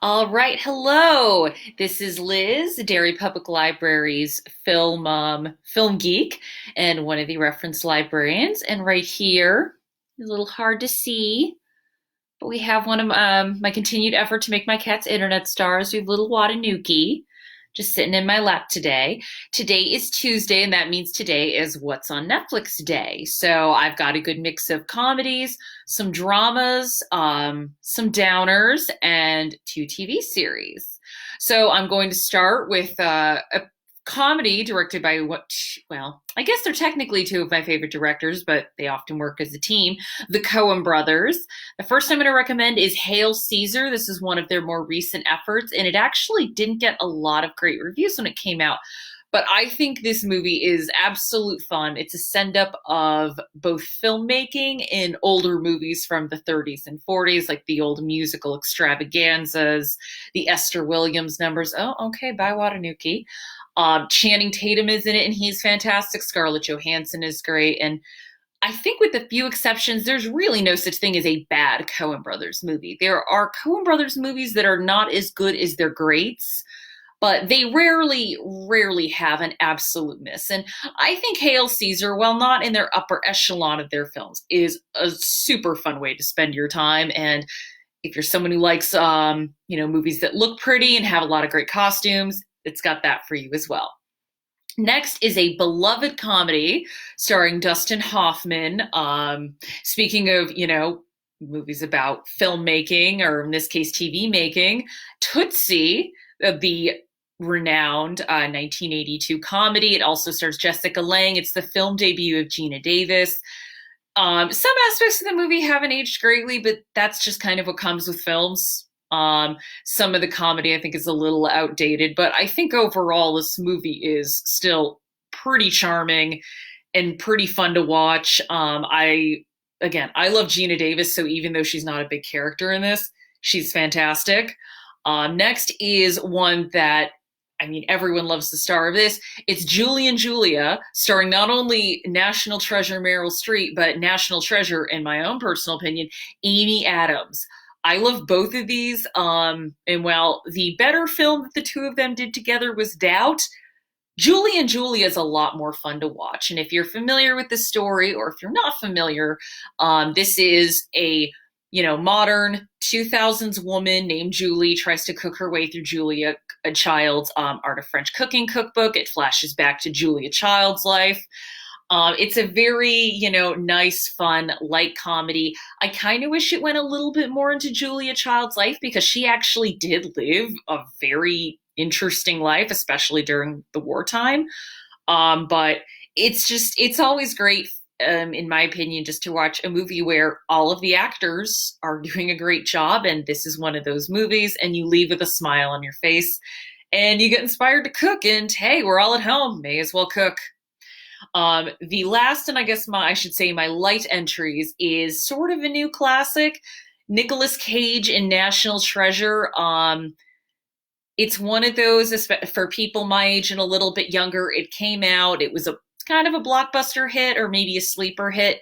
All right, hello. This is Liz, Derry Public Library's film geek, and one of the reference librarians. And right here, a little hard to see, but we have one of my continued effort to make my cats internet stars. We have little Watanuki just sitting in my lap today. Today is Tuesday, and that means today is What's on Netflix Day. So I've got a good mix of comedies, some dramas, some downers, and two TV series. So I'm going to start with a comedy directed by well, I guess they're technically two of my favorite directors, but they often work as a team, the Coen brothers. The first I'm going to recommend is Hail Caesar. This is one of their more recent efforts, and it actually didn't get a lot of great reviews when it came out. But I think this movie is absolute fun. It's a send up of both filmmaking in older movies from the 30s and 40s, like the old musical extravaganzas, the Esther Williams numbers. Oh, okay, bye, Watanuki. Channing Tatum is in it, and he's fantastic. Scarlett Johansson is great. And I think with a few exceptions, there's really no such thing as a bad Coen Brothers movie. There are Coen Brothers movies that are not as good as their greats, but they rarely have an absolute miss. And I think Hail Caesar, while not in their upper echelon of their films, is a super fun way to spend your time. And if you're someone who likes, movies that look pretty and have a lot of great costumes, it's got that for you as well. Next is a beloved comedy starring Dustin Hoffman. Speaking of, movies about filmmaking, or in this case, TV making, Tootsie, the renowned 1982 comedy. It also stars Jessica Lange. It's the film debut of Geena Davis. Some aspects of the movie haven't aged greatly, but that's just kind of what comes with films. Some of the comedy I think is a little outdated, but I think overall this movie is still pretty charming and pretty fun to watch. I love Geena Davis, so even though she's not a big character in this, she's fantastic. Next is one that everyone loves the star of this. It's Julie and Julia, starring not only national treasure Meryl Streep, but national treasure, in my own personal opinion, Amy Adams. I love both of these. And while the better film that the two of them did together was Doubt, Julie and Julia is a lot more fun to watch. And if you're familiar with the story, or if you're not familiar, this is a modern 2000s woman named Julie tries to cook her way through Julia Child's Art of French Cooking cookbook. It flashes back to Julia Child's life. It's a very, nice, fun, light comedy. I kind of wish it went a little bit more into Julia Child's life because she actually did live a very interesting life, especially during the wartime. But it's always great, in my opinion, just to watch a movie where all of the actors are doing a great job. And this is one of those movies, and you leave with a smile on your face and you get inspired to cook. And hey, we're all at home, may as well cook. The last, and I guess I should say my light entries, is sort of a new classic, Nicolas Cage in National Treasure. It's one of those for people my age and a little bit younger. It came out, it was a kind of a blockbuster hit, or maybe a sleeper hit.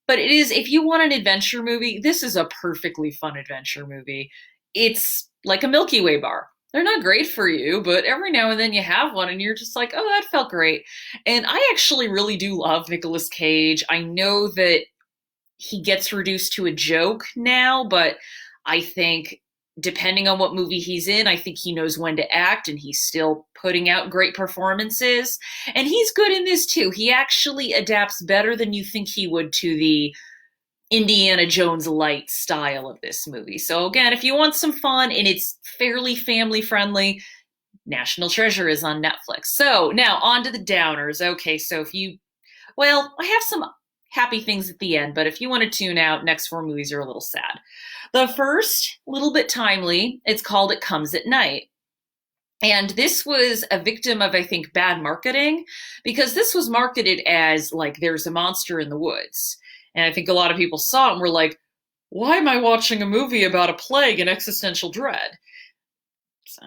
But it is, if you want an adventure movie, this is a perfectly fun adventure movie. It's like a Milky Way bar. They're not great for you, but every now and then you have one and you're just like, oh, that felt great. And I actually really do love Nicolas Cage. I know that he gets reduced to a joke now, but I think depending on what movie he's in, I think he knows when to act, and he's still putting out great performances. And he's good in this too. He actually adapts better than you think he would to the Indiana Jones light style of this movie. So again, if you want some fun and it's fairly family friendly, National Treasure is on Netflix. So now on to the downers. Okay, so I have some happy things at the end, but if you want to tune out, next four movies are a little sad. The first, a little bit timely, it's called It Comes at Night. And this was a victim of, I think, bad marketing, because this was marketed as like there's a monster in the woods. And I think a lot of people saw it and were like, why am I watching a movie about a plague and existential dread? So,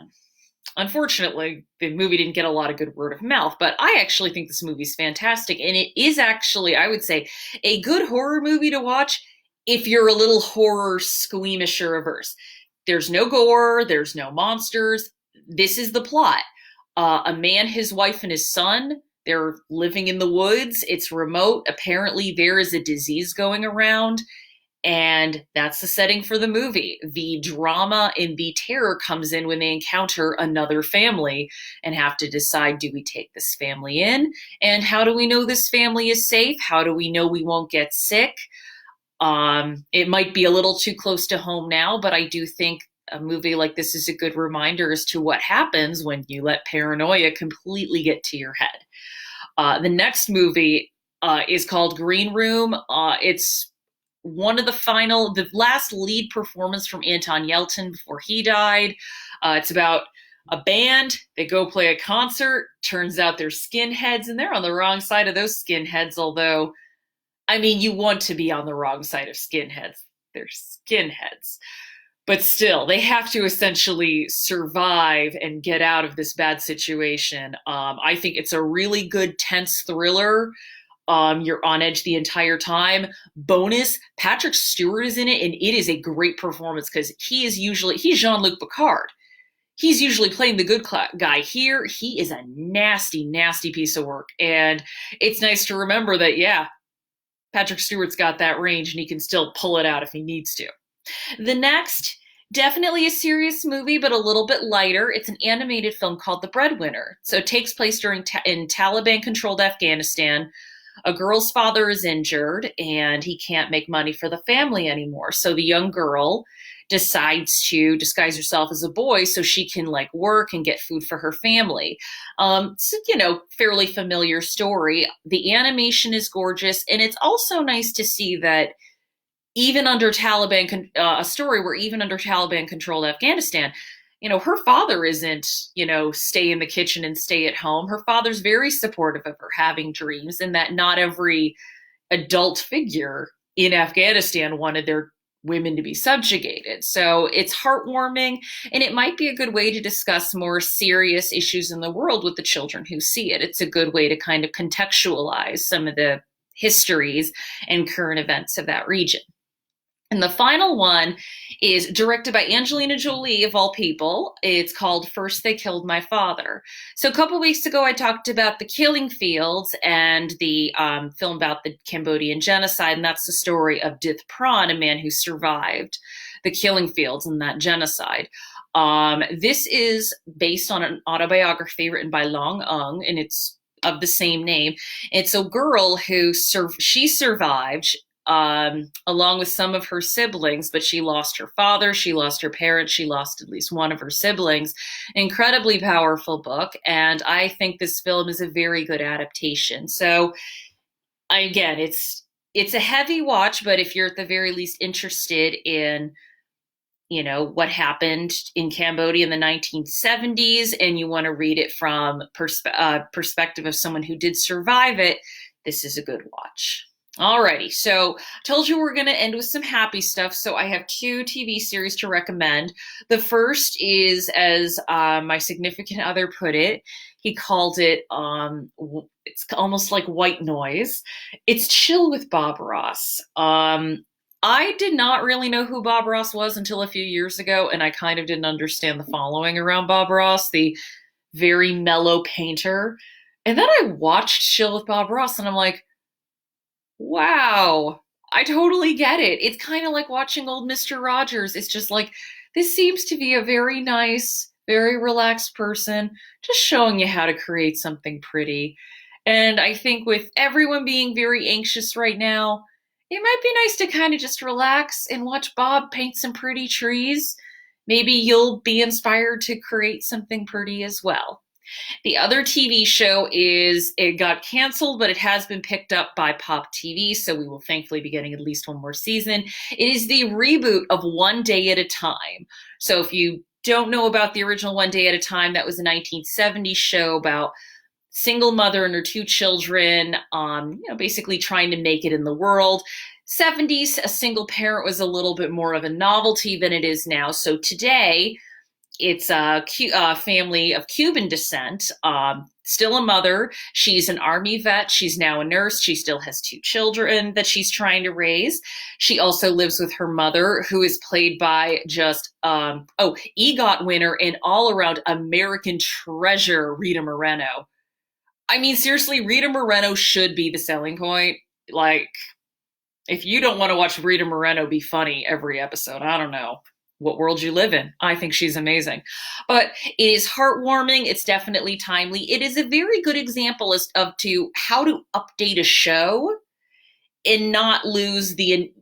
unfortunately, the movie didn't get a lot of good word of mouth, but I actually think this movie's fantastic. And it is actually, I would say, a good horror movie to watch if you're a little horror squeamisher averse. There's no gore, there's no monsters. This is the plot. A man, his wife, and his son, they're living in the woods. It's remote. Apparently, there is a disease going around, and that's the setting for the movie. The drama and the terror comes in when they encounter another family and have to decide, do we take this family in? And how do we know this family is safe? How do we know we won't get sick? It might be a little too close to home now, but I do think a movie like this is a good reminder as to what happens when you let paranoia completely get to your head. The next movie is called Green Room. It's the last lead performance from Anton Yelchin before he died. It's about a band. They go play a concert. Turns out they're skinheads, and they're on the wrong side of those skinheads, although, I mean, you want to be on the wrong side of skinheads. They're skinheads. But still, they have to essentially survive and get out of this bad situation. I think it's a really good, tense thriller. You're on edge the entire time. Bonus, Patrick Stewart is in it, and it is a great performance because he's Jean-Luc Picard. He's usually playing the good guy. Here, he is a nasty, nasty piece of work. And it's nice to remember that, yeah, Patrick Stewart's got that range and he can still pull it out if he needs to. The next, definitely a serious movie, but a little bit lighter. It's an animated film called The Breadwinner. So it takes place in Taliban-controlled Afghanistan. A girl's father is injured and he can't make money for the family anymore. So the young girl decides to disguise herself as a boy so she can like work and get food for her family. So, fairly familiar story. The animation is gorgeous, and it's also nice to see that even under Taliban, a story where even under Taliban controlled Afghanistan, her father isn't, stay in the kitchen and stay at home. Her father's very supportive of her having dreams, and that not every adult figure in Afghanistan wanted their women to be subjugated. So it's heartwarming, and it might be a good way to discuss more serious issues in the world with the children who see it. It's a good way to kind of contextualize some of the histories and current events of that region. And the final one is directed by Angelina Jolie, of all people. It's called First They Killed My Father. So a couple weeks ago, I talked about The Killing Fields and the film about the Cambodian genocide. And that's the story of Dith Pran, a man who survived the Killing Fields and that genocide. This is based on an autobiography written by Long Ung, and it's of the same name. It's a girl who survived along with some of her siblings, but she lost her father, she lost her parents, she lost at least one of her siblings. Incredibly powerful book, and I think this film is a very good adaptation. So again, it's a heavy watch, but if you're at the very least interested in what happened in Cambodia in the 1970s, and you want to read it from perspective of someone who did survive it, this is a good watch. Alrighty, so I told you we're going to end with some happy stuff, so I have 2 TV series to recommend. The first is, as my significant other put it, he called it, it's almost like white noise. It's Chill with Bob Ross. I did not really know who Bob Ross was until a few years ago, and I kind of didn't understand the following around Bob Ross, the very mellow painter. And then I watched Chill with Bob Ross, and I'm like, wow, I totally get it. It's kind of like watching old Mr. Rogers. It's just like, this seems to be a very nice, very relaxed person, just showing you how to create something pretty. And I think with everyone being very anxious right now, it might be nice to kind of just relax and watch Bob paint some pretty trees. Maybe you'll be inspired to create something pretty as well. The other TV show it got canceled, but it has been picked up by Pop TV, so we will thankfully be getting at least one more season. It is the reboot of One Day at a Time. So if you don't know about the original One Day at a Time, that was a 1970s show about single mother and her 2 children, basically trying to make it in the world. 70s, a single parent was a little bit more of a novelty than it is now. So today, It's a family of Cuban descent. Still a mother. She's an army vet. She's now a nurse. She still has two children that she's trying to raise. She also lives with her mother, who is played by just EGOT winner and all around American treasure, Rita Moreno. I mean, seriously, Rita Moreno should be the selling point. Like, if you don't want to watch Rita Moreno be funny every episode, I don't know what world you live in. I think she's amazing. But it is heartwarming. It's definitely timely. It is a very good example of to how to update a show and not lose the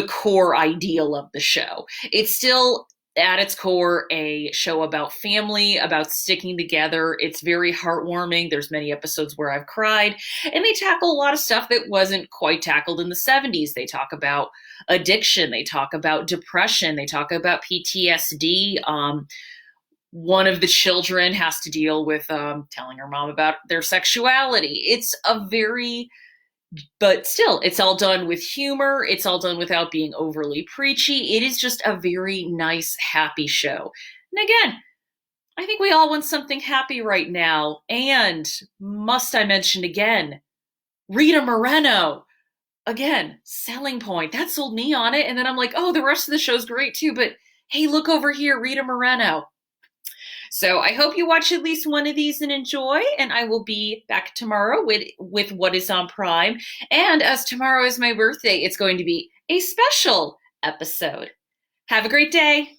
core ideal of the show. It's still at its core a show about family, about sticking together. It's very heartwarming. There's many episodes where I've cried, and they tackle a lot of stuff that wasn't quite tackled in the 70s. They talk about addiction, they talk about depression, they talk about PTSD. One of the children has to deal with telling her mom about their sexuality. It's a very but still, it's all done with humor. It's all done without being overly preachy. It is just a very nice, happy show. And again, I think we all want something happy right now. And must I mention again, Rita Moreno. Again, selling point. That sold me on it. And then I'm like, oh, the rest of the show's great too. But hey, look over here, Rita Moreno. So I hope you watch at least one of these and enjoy. And I will be back tomorrow with what is on Prime. And as tomorrow is my birthday, it's going to be a special episode. Have a great day.